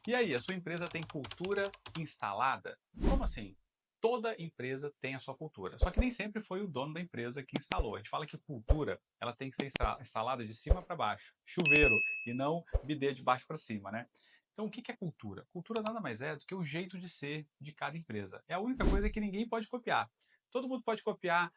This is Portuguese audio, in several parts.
E aí, a sua empresa tem cultura instalada? Como assim? Toda empresa tem a sua cultura, só que nem sempre foi o dono da empresa que instalou. A gente fala que cultura, ela tem que ser instalada de cima para baixo, chuveiro, e não bidê de baixo para cima, né? Então, o que é cultura? Cultura nada mais é do que o jeito de ser de cada empresa. É a única coisa que ninguém pode copiar. Todo mundo pode copiar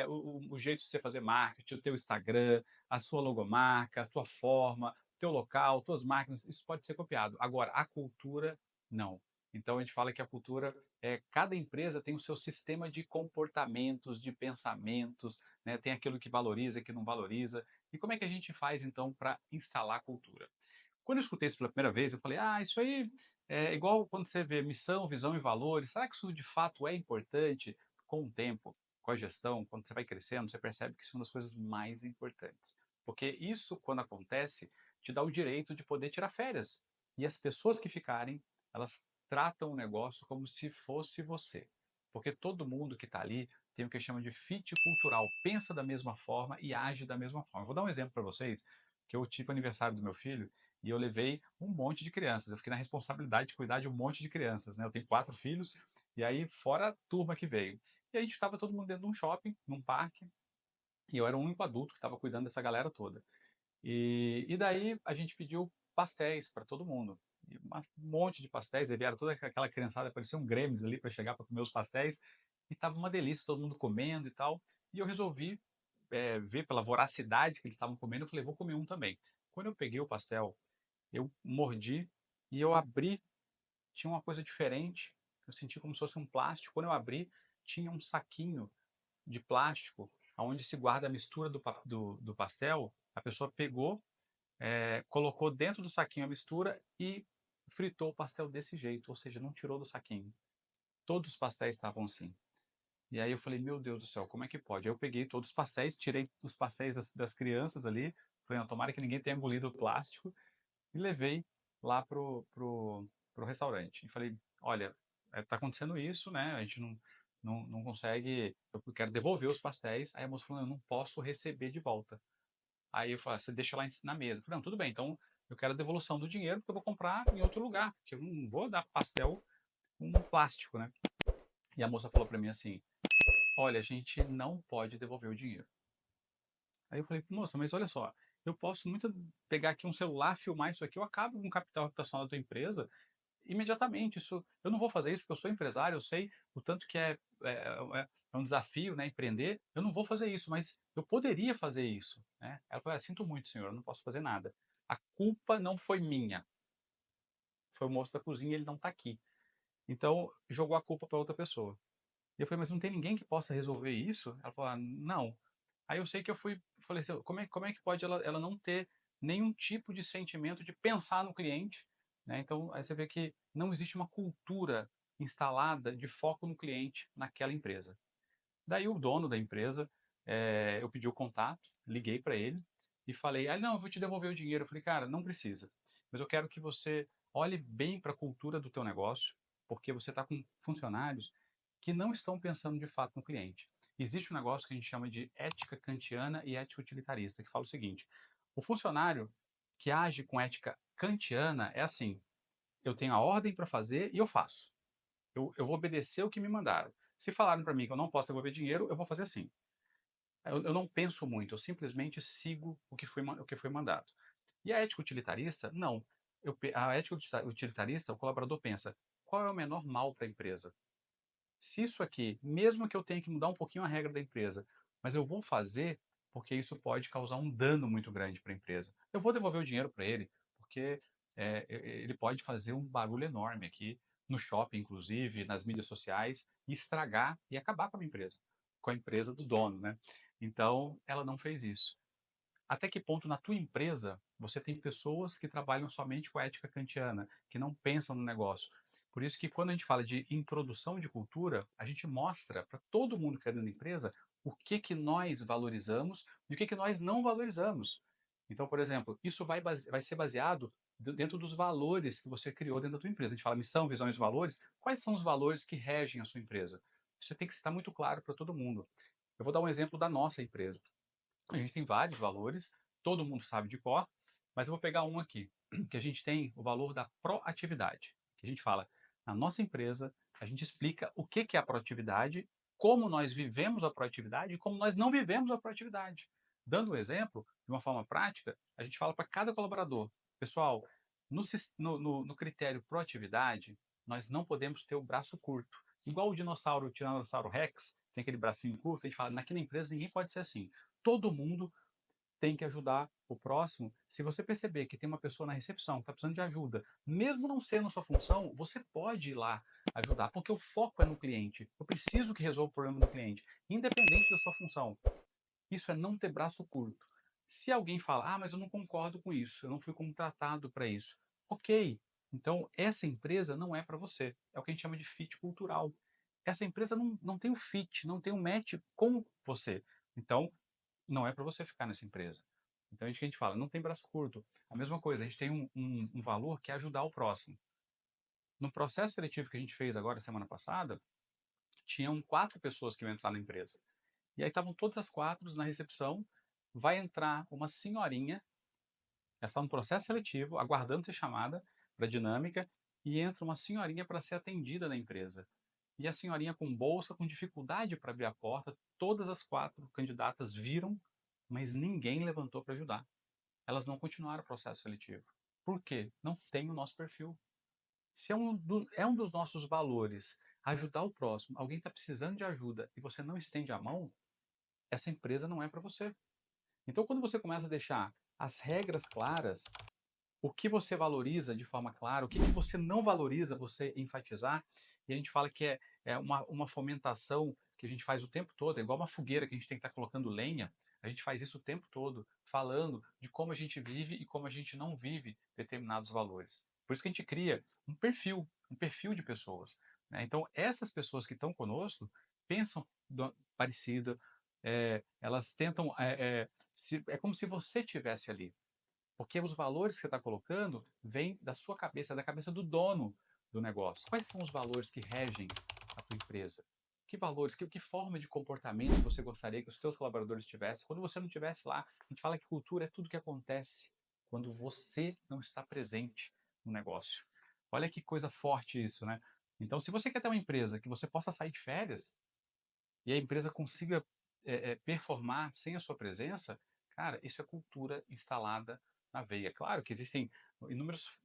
o jeito de você fazer marketing, o teu Instagram, a sua logomarca, a tua forma, teu local, tuas máquinas, isso pode ser copiado. Agora, a cultura, não. Então a gente fala que a cultura cada empresa tem o seu sistema de comportamentos, de pensamentos, né? Tem aquilo que valoriza, que não valoriza. E como é que a gente faz então para instalar a cultura? Quando eu escutei isso pela primeira vez, eu falei: ah, isso aí é igual quando você vê missão, visão e valores. Será que isso de fato é importante? Com o tempo, com a gestão, quando você vai crescendo, você percebe que isso é uma das coisas mais importantes. Porque isso, quando acontece, te dá o direito de poder tirar férias. E as pessoas que ficarem, elas tratam o negócio como se fosse você. Porque todo mundo que está ali tem o que chama de fit cultural, pensa da mesma forma e age da mesma forma. Eu vou dar um exemplo para vocês, que eu tive o aniversário do meu filho e eu levei um monte de crianças. Eu fiquei na responsabilidade de cuidar de um monte de crianças, né? Eu tenho 4 filhos, e aí fora a turma que veio. E a gente estava todo mundo dentro de um shopping, num parque, e eu era o único adulto que estava cuidando dessa galera toda. E daí a gente pediu pastéis para todo mundo. E um monte de pastéis, e vieram toda aquela criançada, parecia um Grêmio ali para chegar para comer os pastéis. E tava uma delícia, todo mundo comendo e tal. E eu resolvi ver pela voracidade que eles estavam comendo, eu falei, vou comer um também. Quando eu peguei o pastel, eu mordi e eu abri, tinha uma coisa diferente. Eu senti como se fosse um plástico. Quando eu abri, tinha um saquinho de plástico onde se guarda a mistura do pastel. A pessoa pegou, colocou dentro do saquinho a mistura e fritou o pastel desse jeito, ou seja, não tirou do saquinho. Todos os pastéis estavam assim. E aí eu falei, meu Deus do céu, como é que pode? Aí eu peguei todos os pastéis, tirei os pastéis das crianças ali, falei, não, tomara que ninguém tenha engolido o plástico, e levei lá pro restaurante. E falei, olha, tá acontecendo isso, né? A gente não consegue, eu quero devolver os pastéis. Aí a moça falou, eu não posso receber de volta. Aí eu falei, você deixa lá na mesa. Eu falei, não, tudo bem, então eu quero a devolução do dinheiro porque eu vou comprar em outro lugar, porque eu não vou dar pastel com plástico, né? E a moça falou para mim assim, olha, a gente não pode devolver o dinheiro. Aí eu falei, moça, mas olha só, eu posso muito pegar aqui um celular, filmar isso aqui, eu acabo com o capital reputacional da tua empresa imediatamente. Isso, eu não vou fazer isso porque eu sou empresário, eu sei o tanto que é um desafio, né, empreender. Eu não vou fazer isso, mas eu poderia fazer isso, né? Ela falou, sinto muito, senhor, eu não posso fazer nada. A culpa não foi minha, foi o moço da cozinha, ele não está aqui. Então, jogou a culpa para outra pessoa. E eu falei, mas não tem ninguém que possa resolver isso? Ela falou, não. Aí eu sei que eu falei assim, como é que pode ela não ter nenhum tipo de sentimento de pensar no cliente, né? Então, aí você vê que não existe uma cultura instalada de foco no cliente naquela empresa. Daí o dono da empresa, eu pedi o contato, liguei para ele e falei, não, eu vou te devolver o dinheiro. Eu falei, cara, não precisa, mas eu quero que você olhe bem para a cultura do teu negócio, porque você está com funcionários que não estão pensando de fato no cliente. Existe um negócio que a gente chama de ética kantiana e ética utilitarista, que fala o seguinte, o funcionário que age com ética kantiana é assim, eu tenho a ordem para fazer e eu faço. Eu vou obedecer o que me mandaram. Se falaram para mim que eu não posso devolver dinheiro, eu vou fazer assim. Eu não penso muito, eu simplesmente sigo o que foi mandado. E a ética utilitarista, não. A ética utilitarista, o colaborador pensa, qual é o menor mal para a empresa? Se isso aqui, mesmo que eu tenha que mudar um pouquinho a regra da empresa, mas eu vou fazer porque isso pode causar um dano muito grande para a empresa. Eu vou devolver o dinheiro para ele, porque ele pode fazer um barulho enorme aqui, no shopping, inclusive, nas mídias sociais, e estragar e acabar com a empresa do dono, né? Então, ela não fez isso. Até que ponto na tua empresa você tem pessoas que trabalham somente com a ética kantiana, que não pensam no negócio? Por isso que quando a gente fala de introdução de cultura, a gente mostra para todo mundo que está dentro da empresa o que nós valorizamos e o que nós não valorizamos. Então, por exemplo, isso vai ser baseado dentro dos valores que você criou dentro da tua empresa. A gente fala missão, visão e valores. Quais são os valores que regem a sua empresa? Isso tem que estar muito claro para todo mundo. Eu vou dar um exemplo da nossa empresa. A gente tem vários valores, todo mundo sabe de cor, Mas eu vou pegar um aqui, que a gente tem o valor da proatividade. Que a gente fala, na nossa empresa, a gente explica o que é a proatividade, como nós vivemos a proatividade e como nós não vivemos a proatividade. Dando um exemplo, de uma forma prática, a gente fala para cada colaborador, pessoal, no critério proatividade, nós não podemos ter o braço curto. Igual o dinossauro, o Tiranossauro Rex, tem aquele bracinho curto, a gente fala, aqui na empresa ninguém pode ser assim. Todo mundo tem que ajudar o próximo. Se você perceber que tem uma pessoa na recepção que está precisando de ajuda, mesmo não sendo sua função, você pode ir lá ajudar, porque o foco é no cliente. Eu preciso que resolva o problema do cliente, independente da sua função. Isso é não ter braço curto. Se alguém fala, mas eu não concordo com isso, eu não fui contratado para isso. Ok, então essa empresa não é para você. É o que a gente chama de fit cultural. Essa empresa não tem o fit, não tem o match com você. Então, não é para você ficar nessa empresa. Então, a gente fala, não tem braço curto. A mesma coisa, a gente tem um valor que é ajudar o próximo. No processo seletivo que a gente fez agora, semana passada, tinham 4 pessoas que iam entrar na empresa. E aí estavam todas as 4 na recepção, vai entrar uma senhorinha, ela está no processo seletivo, aguardando ser chamada para a dinâmica, e entra uma senhorinha para ser atendida na empresa. E a senhorinha com bolsa, com dificuldade para abrir a porta, todas as 4 candidatas viram, mas ninguém levantou para ajudar. Elas não continuaram o processo seletivo. Por quê? Não tem o nosso perfil. Se é um dos nossos valores ajudar o próximo, alguém está precisando de ajuda e você não estende a mão, essa empresa não é para você. Então, quando você começa a deixar as regras claras, o que você valoriza de forma clara, o que você não valoriza, você enfatizar, e a gente fala que é uma fomentação que a gente faz o tempo todo, é igual uma fogueira que a gente tem que estar colocando lenha, a gente faz isso o tempo todo, falando de como a gente vive e como a gente não vive determinados valores. Por isso que a gente cria um perfil de pessoas. Né? Então, essas pessoas que estão conosco pensam parecido, elas tentam, é como se você tivesse ali. Porque os valores que você está colocando vêm da sua cabeça, da cabeça do dono do negócio. Quais são os valores que regem a tua empresa? Que valores, que forma de comportamento você gostaria que os seus colaboradores tivessem? Quando você não estivesse lá, a gente fala que cultura é tudo que acontece quando você não está presente no negócio. Olha que coisa forte isso, né? Então, se você quer ter uma empresa que você possa sair de férias e a empresa consiga performar sem a sua presença, cara, isso é cultura instalada na veia. Claro que existem inúmeros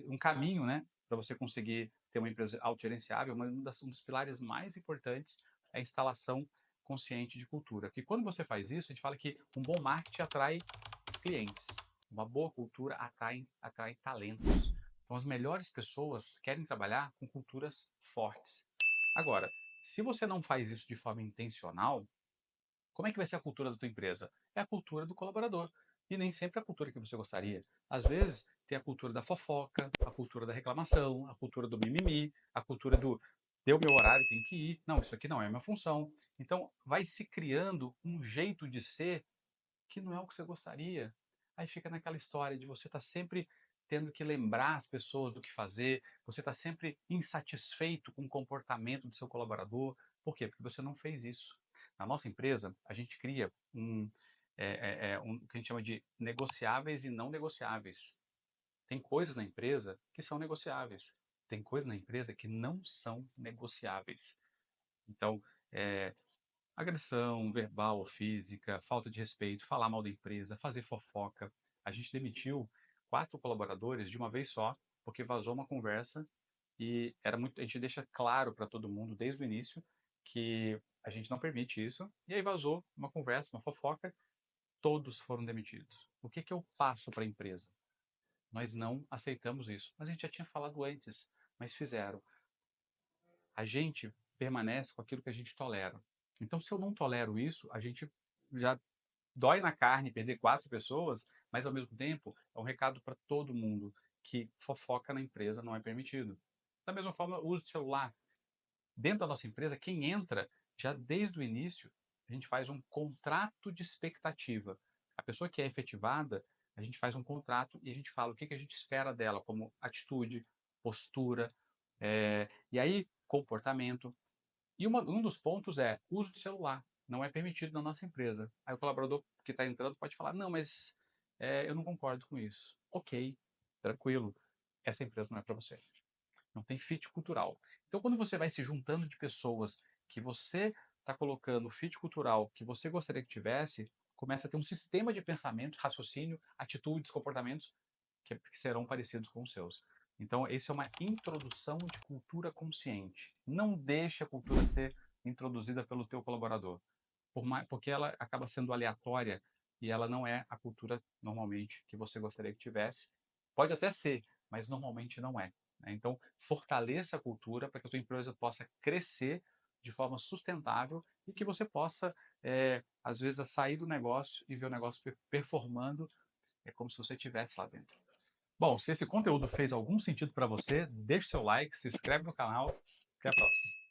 um caminho, né, para você conseguir ter uma empresa autogerenciável, mas um dos pilares mais importantes é a instalação consciente de cultura. Porque quando você faz isso, a gente fala que um bom marketing atrai clientes, uma boa cultura atrai talentos. Então, as melhores pessoas querem trabalhar com culturas fortes. Agora, se você não faz isso de forma intencional, como é que vai ser a cultura da tua empresa? É a cultura do colaborador. E nem sempre é a cultura que você gostaria. Às vezes, tem a cultura da fofoca, a cultura da reclamação, a cultura do mimimi, a cultura do deu meu horário, tenho que ir. Não, isso aqui não é a minha função. Então, vai se criando um jeito de ser que não é o que você gostaria. Aí fica naquela história de você estar sempre tendo que lembrar as pessoas do que fazer, você está sempre insatisfeito com o comportamento do seu colaborador. Por quê? Porque você não fez isso. Na nossa empresa, a gente cria um que a gente chama de negociáveis e não negociáveis. Tem coisas na empresa que são negociáveis. Tem coisas na empresa que não são negociáveis. Então, é, agressão verbal ou física, falta de respeito, falar mal da empresa, fazer fofoca. A gente demitiu 4 colaboradores de uma vez só, porque vazou uma conversa e era muito. A gente deixa claro para todo mundo desde o início que a gente não permite isso. E aí vazou uma conversa, uma fofoca, todos foram demitidos. O que eu passo para a empresa? Nós não aceitamos isso. Mas a gente já tinha falado antes, mas fizeram. A gente permanece com aquilo que a gente tolera. Então, se eu não tolero isso, a gente já dói na carne perder 4 pessoas, mas ao mesmo tempo é um recado para todo mundo que fofoca na empresa não é permitido. Da mesma forma, o uso de celular. Dentro da nossa empresa, quem entra, já desde o início, a gente faz um contrato de expectativa. A pessoa que é efetivada, a gente faz um contrato e a gente fala o que a gente espera dela, como atitude, postura, e aí comportamento. E um dos pontos é uso de celular. Não é permitido na nossa empresa. Aí o colaborador que está entrando pode falar, não, mas eu não concordo com isso. Ok, tranquilo, essa empresa não é para você. Não tem fit cultural. Então, quando você vai se juntando de pessoas que você está colocando o fit cultural que você gostaria que tivesse, começa a ter um sistema de pensamento, raciocínio, atitudes, comportamentos que serão parecidos com os seus. Então, isso é uma introdução de cultura consciente. Não deixe a cultura ser introduzida pelo teu colaborador, porque ela acaba sendo aleatória e ela não é a cultura normalmente que você gostaria que tivesse. Pode até ser, mas normalmente não é. Né? Então, fortaleça a cultura para que a tua empresa possa crescer de forma sustentável e que você possa, às vezes, sair do negócio e ver o negócio performando como se você estivesse lá dentro. Bom, se esse conteúdo fez algum sentido para você, deixe seu like, se inscreve no canal. Até a próxima.